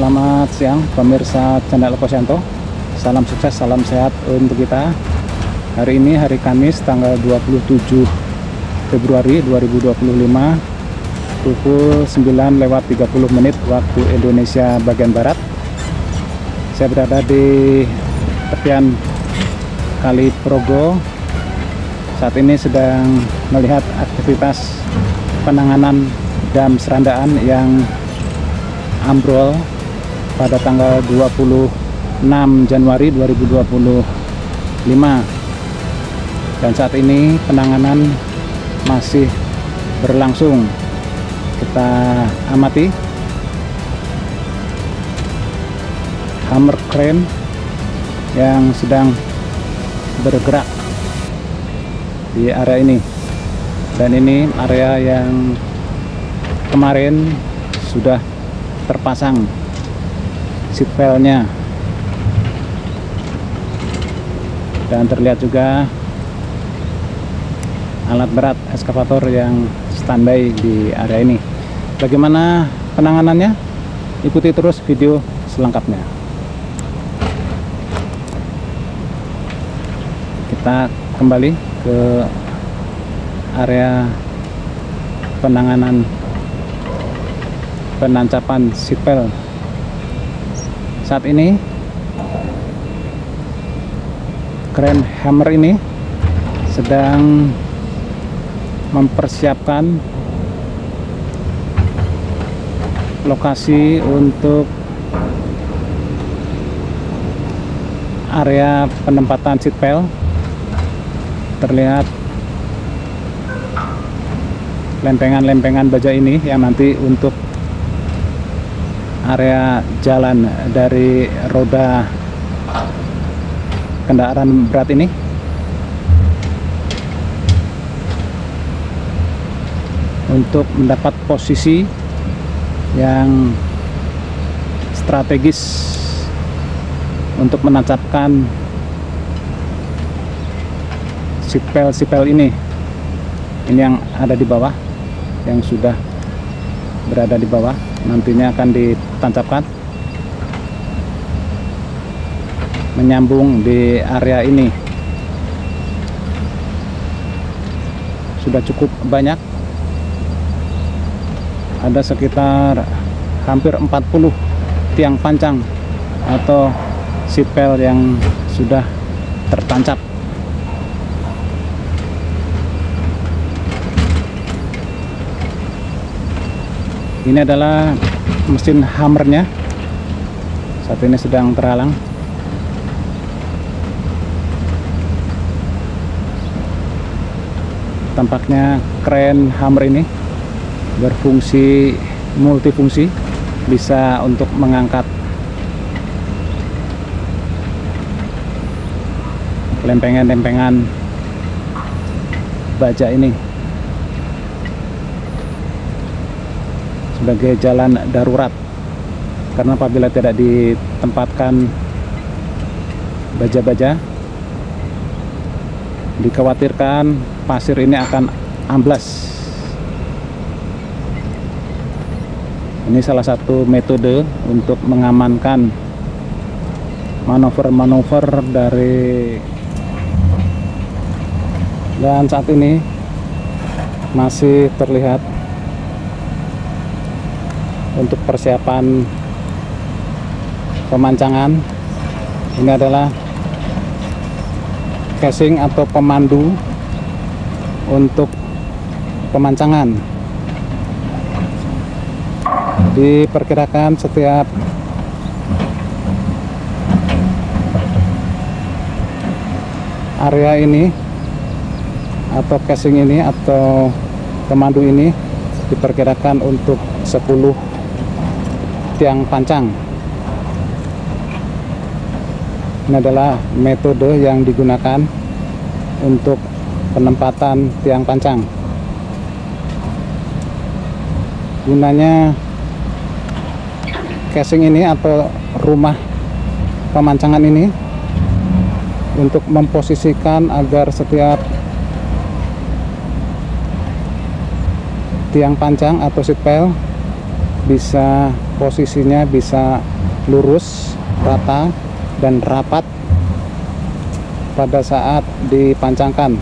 Selamat siang pemirsa channel Posyanto. Salam sukses, salam sehat untuk kita. Hari ini hari Kamis tanggal 27 Februari 2025, pukul 9:30 waktu Indonesia bagian Barat. Saya berada di tepian Kali Progo. Saat ini sedang melihat aktivitas penanganan dam Serandaan yang ambrol pada tanggal 26 Januari 2025, dan saat ini penanganan masih berlangsung. Kita amati hammer crane yang sedang bergerak di area ini, dan ini area yang kemarin sudah terpasang seat pail-nya, dan terlihat juga alat berat eskavator yang standby di area ini. Bagaimana penanganannya? Ikuti terus video selengkapnya. Kita kembali ke area penanganan penancapan seat pail. Saat ini crane hammer ini sedang mempersiapkan lokasi untuk area penempatan seat pail. Terlihat lempengan-lempengan baja ini yang nanti untuk area jalan dari roda kendaraan berat ini. Untuk mendapat posisi yang strategis untuk menancapkan seat pail ini yang ada di bawah, yang sudah berada di bawah, nantinya akan ditancapkan menyambung di area ini. Sudah cukup banyak, ada sekitar hampir 40 tiang pancang atau seat pail yang sudah tertancap. Ini adalah mesin hammernya, saat ini sedang terhalang. Tampaknya crane hammer ini berfungsi multifungsi, bisa untuk mengangkat lempengan-lempengan baja ini sebagai jalan darurat, karena apabila tidak ditempatkan baja-baja, dikhawatirkan pasir ini akan amblas. Ini salah satu metode untuk mengamankan manuver-manuver dari, dan saat ini masih terlihat untuk persiapan pemancangan. Ini adalah casing atau pemandu untuk pemancangan. Diperkirakan setiap area ini atau casing ini atau pemandu ini diperkirakan untuk 10 tiang pancang. Ini adalah metode yang digunakan untuk penempatan tiang pancang. Gunanya casing ini atau rumah pemancangan ini untuk memposisikan agar setiap tiang pancang atau seat pail bisa posisinya bisa lurus, rata, dan rapat pada saat dipancangkan,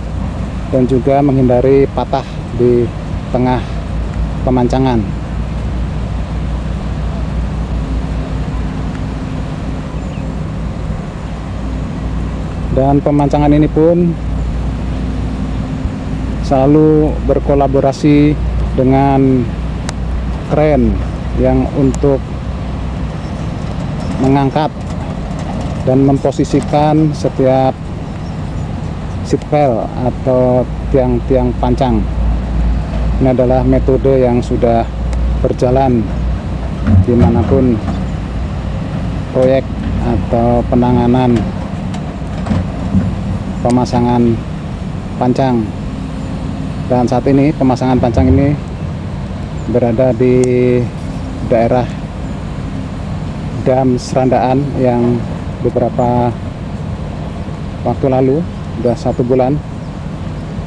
dan juga menghindari patah di tengah pemancangan. Dan pemancangan ini pun selalu berkolaborasi dengan kren yang untuk mengangkat dan memposisikan setiap seatbelt atau tiang-tiang pancang. Ini adalah metode yang sudah berjalan dimanapun proyek atau penanganan pemasangan pancang. Dan saat ini pemasangan pancang ini berada di daerah Dam Serandaan yang beberapa waktu lalu, sudah 1 bulan,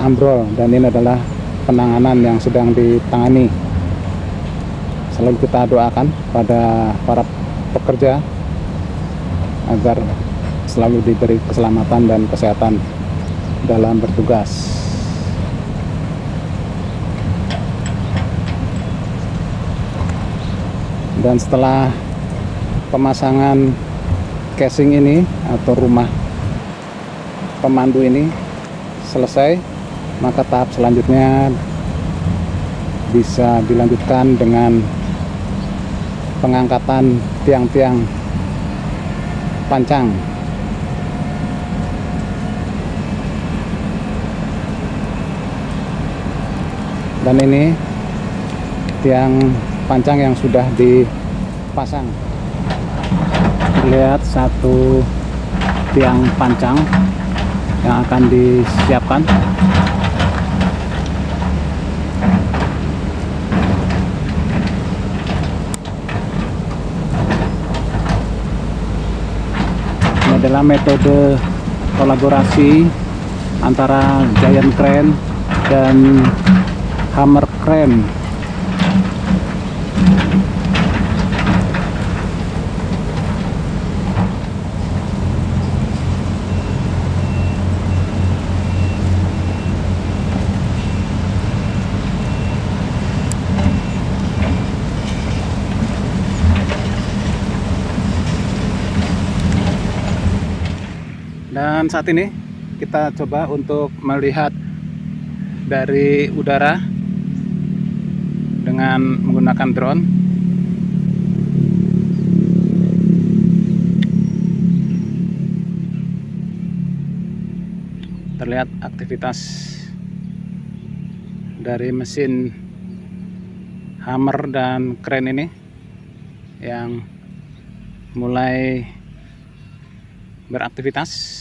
ambrol, dan ini adalah penanganan yang sedang ditangani. Selalu kita doakan pada para pekerja agar selalu diberi keselamatan dan kesehatan dalam bertugas. Dan setelah pemasangan casing ini atau rumah pemandu ini selesai, maka tahap selanjutnya bisa dilanjutkan dengan pengangkatan tiang-tiang pancang. Dan ini tiang pancang yang sudah dipasang. Lihat satu tiang pancang yang akan disiapkan. Ini adalah metode kolaborasi antara Giant Crane dan Hammer Crane. Dan saat ini kita coba untuk melihat dari udara dengan menggunakan drone. Terlihat aktivitas dari mesin hammer dan crane ini yang mulai beraktivitas.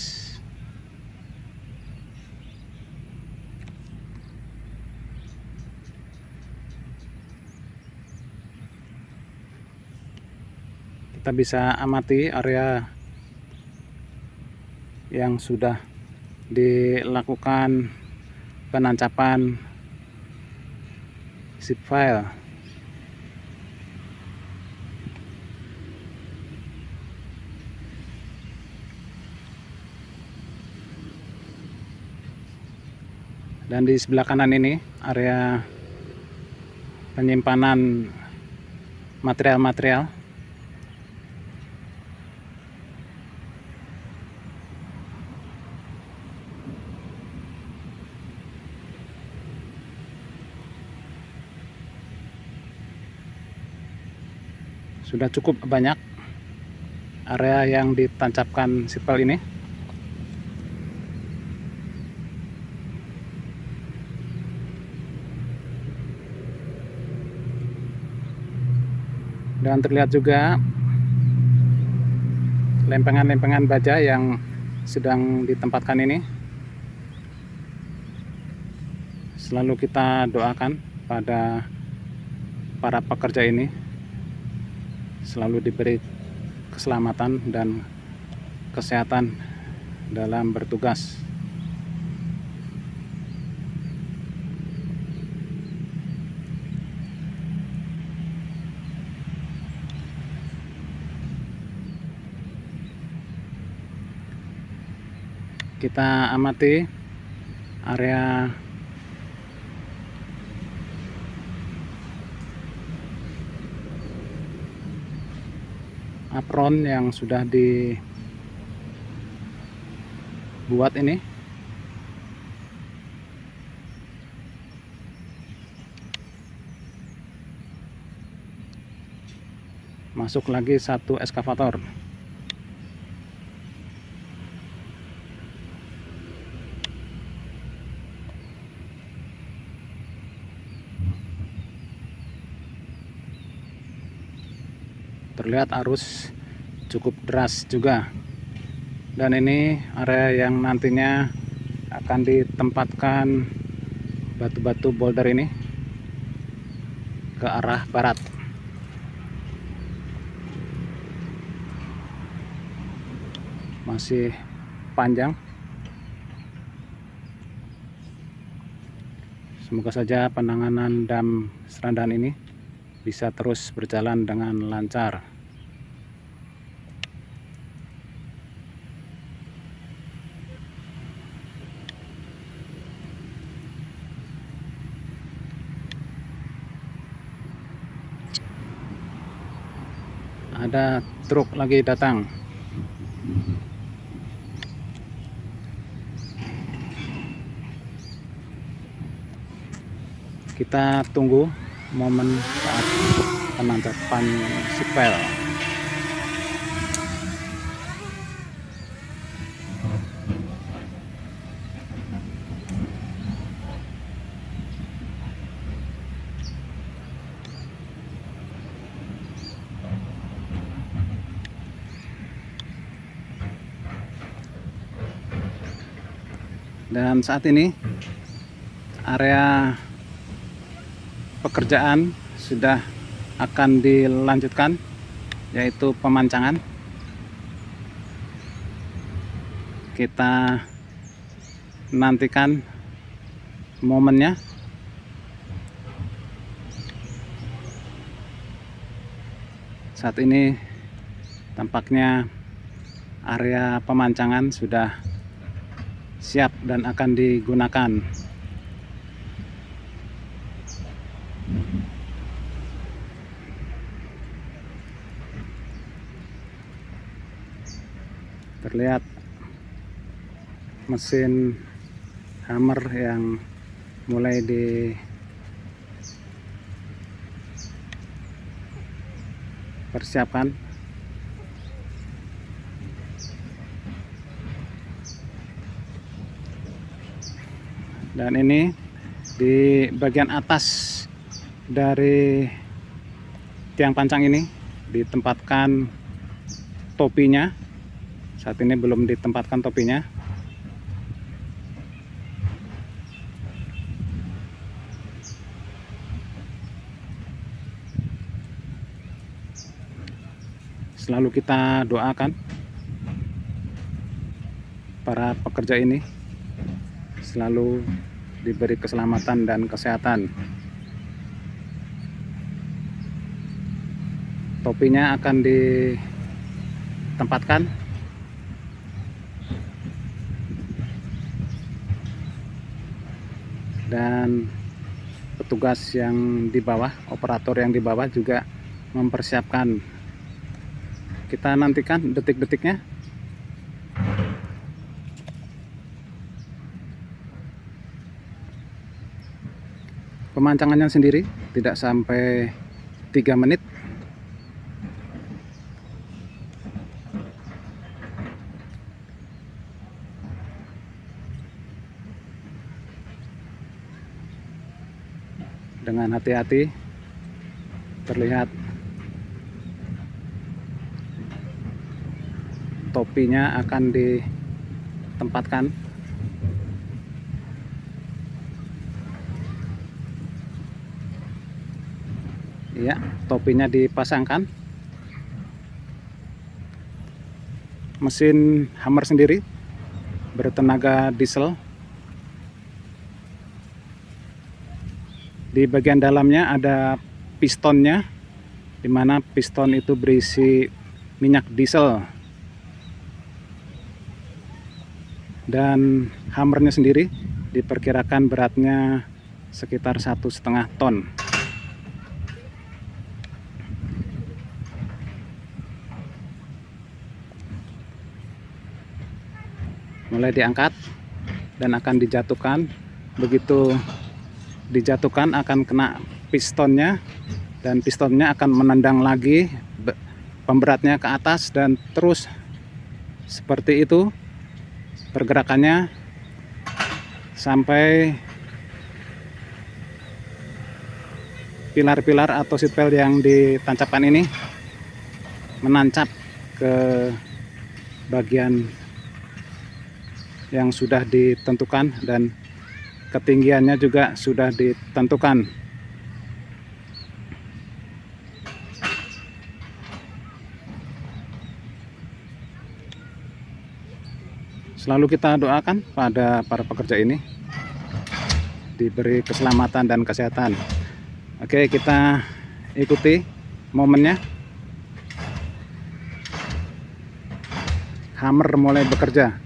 Kita bisa amati area yang sudah dilakukan penancapan zip file. Dan di sebelah kanan ini area penyimpanan material-material. Sudah cukup banyak area yang ditancapkan seatbelt ini. Dan terlihat juga lempengan-lempengan baja yang sedang ditempatkan ini. Selalu kita doakan pada para pekerja ini selalu diberi keselamatan dan kesehatan dalam bertugas. Kita amati area apron yang sudah dibuat ini. Masuk lagi satu eskavator. Terlihat arus cukup deras juga. Dan ini area yang nantinya akan ditempatkan batu-batu boulder ini ke arah barat. Masih panjang. Semoga saja penanganan dam Serandahan ini bisa terus berjalan dengan lancar. Ada truk lagi datang. Kita tunggu momen saat penangkapan sipel. Dan saat ini area pekerjaan sudah akan dilanjutkan, yaitu pemancangan. Kita nantikan momennya. Saat ini tampaknya area pemancangan sudah siap dan akan digunakan. Terlihat mesin hammer yang mulai dipersiapkan. Dan ini di bagian atas dari tiang pancang ini ditempatkan topinya. Saat ini belum ditempatkan topinya. Selalu kita doakan para pekerja ini selalu diberi keselamatan dan kesehatan. Topinya akan ditempatkan. Dan petugas yang di bawah, operator yang di bawah juga mempersiapkan. Kita nantikan detik-detiknya. Pemancangannya sendiri tidak sampai 3 menit. Dengan hati-hati, terlihat topinya akan ditempatkan. Ya, topinya dipasangkan. Mesin hammer sendiri bertenaga diesel. Di bagian dalamnya ada pistonnya, di mana piston itu berisi minyak diesel. dan hammernya sendiri diperkirakan beratnya sekitar 1,5 ton. Mulai diangkat dan akan dijatuhkan. Begitu dijatuhkan akan kena pistonnya, dan pistonnya akan menendang lagi pemberatnya ke atas, dan terus seperti itu pergerakannya sampai pilar-pilar atau seatbelt yang ditancapkan ini menancap ke bagian yang sudah ditentukan, dan ketinggiannya juga sudah ditentukan. Selalu kita doakan pada para pekerja ini diberi keselamatan dan kesehatan. Oke, kita ikuti momennya. Hammer mulai bekerja.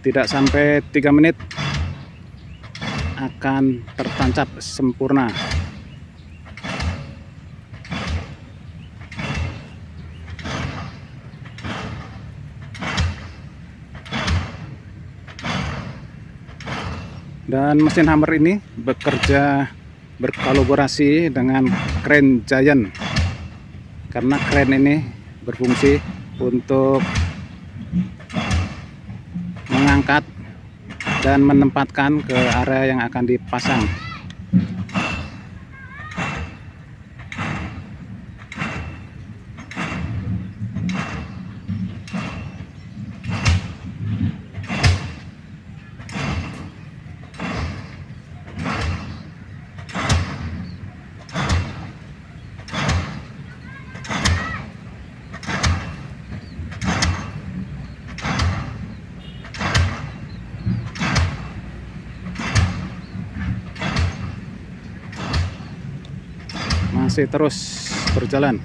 Tidak sampai 3 menit akan tertancap sempurna. Dan mesin hammer ini bekerja berkolaborasi dengan kren Giant, karena kren ini berfungsi untuk mengangkat dan menempatkan ke area yang akan dipasang. Masih terus berjalan.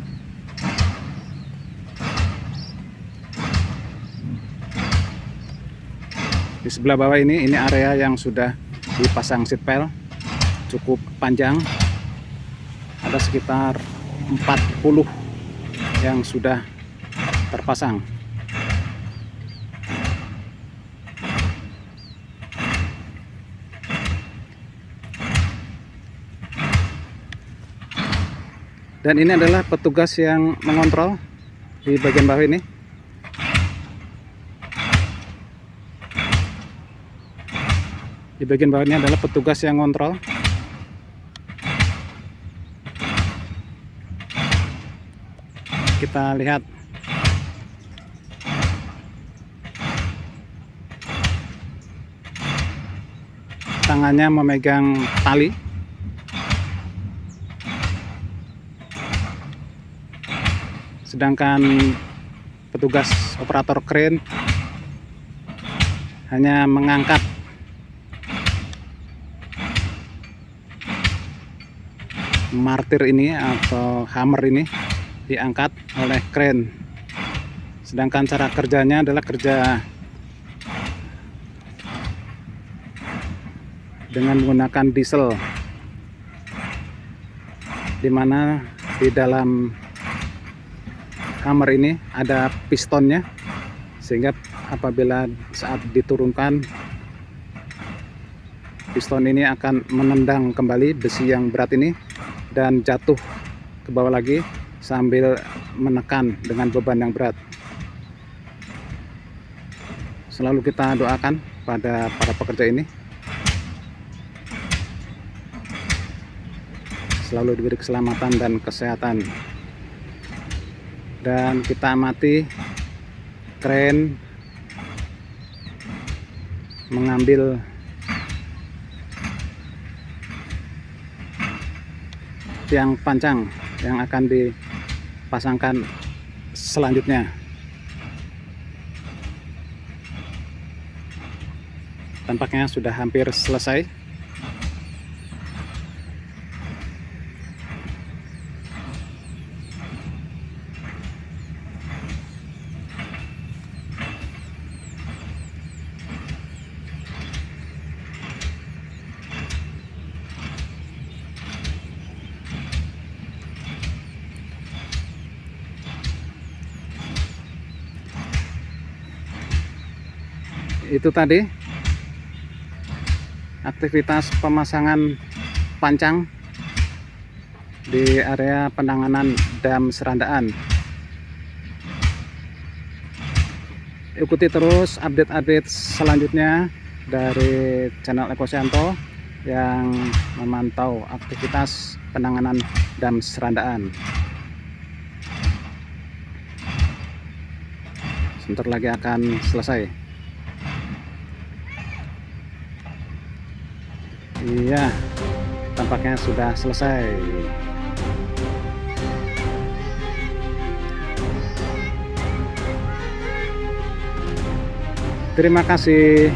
Di sebelah bawah ini area yang sudah dipasang seatbelt cukup panjang, ada sekitar 40 yang sudah terpasang. Dan ini adalah petugas yang mengontrol di bagian bawah ini. Di bagian bawah ini adalah petugas yang mengontrol. Kita lihat tangannya memegang tali. Sedangkan petugas operator kren hanya mengangkat martir ini atau hammer ini, diangkat oleh kren. Sedangkan cara kerjanya adalah kerja dengan menggunakan diesel, dimana di dalam hammer ini ada pistonnya, sehingga apabila saat diturunkan, piston ini akan menendang kembali besi yang berat ini dan jatuh ke bawah lagi sambil menekan dengan beban yang berat. Selalu kita doakan pada para pekerja ini selalu diberi keselamatan dan kesehatan. Dan kita amati kren mengambil tiang pancang yang akan dipasangkan selanjutnya. Tampaknya sudah hampir selesai. itu tadi aktivitas pemasangan pancang di area penanganan dam Serandaan. Ikuti terus update-update selanjutnya dari channel Ekosianto yang memantau aktivitas penanganan dam Serandaan. Sebentar lagi akan selesai. Iya, tampaknya sudah selesai. Terima kasih.